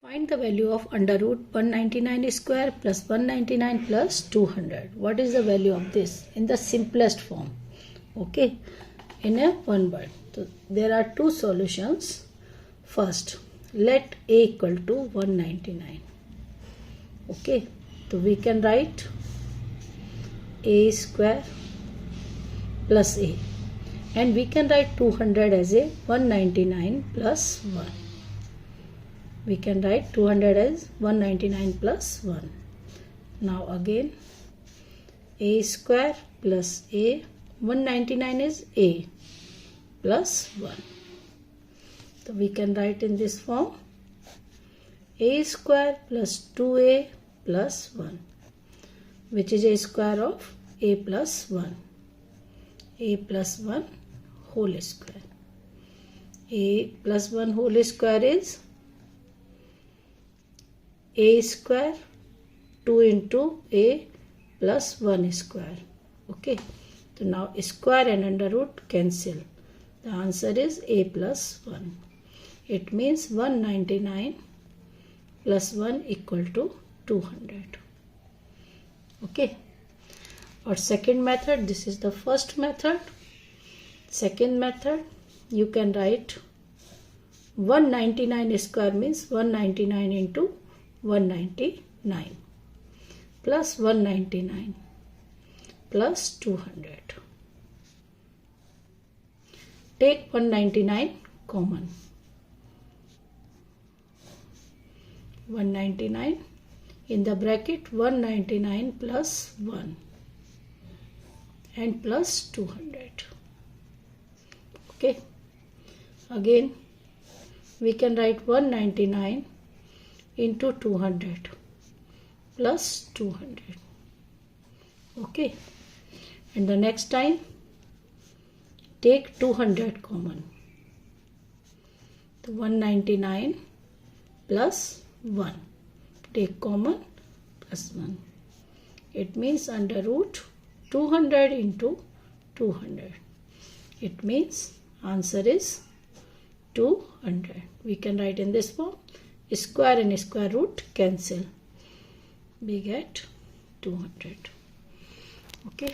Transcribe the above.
Find the value of under root 199 square plus 199 plus 200. What is the value of this in the simplest form? Okay, in a one word. So there are two solutions. First, let a equal to 199. Okay, so we can write a square plus a, and we can write 200 as a 199 plus 1. We can write 200 as 199 plus 1. Now again, a square plus a, 199 is a plus 1. So we can write in this form a square plus 2a plus 1, which is a square of a plus 1. A plus 1 whole square. A plus 1 whole square is a square 2 into a plus 1 square. Okay, so now square and under root cancel. The answer is a plus 1. It means 199 plus 1 equal to 200. Okay, or second method, this is the first method. Second method, you can write 199 square means 199 into 199 plus 199 plus 200. Take 199 common. 199 in the bracket 199 plus 1 and plus 200. Okay, again we can write 199 into 200 plus 200. Okay, and the next time take 200 common. So 199 plus 1, take common plus 1. It means under root 200 into 200. It means answer is 200. We can write in this form. Square and square root cancel. We get 200. Okay.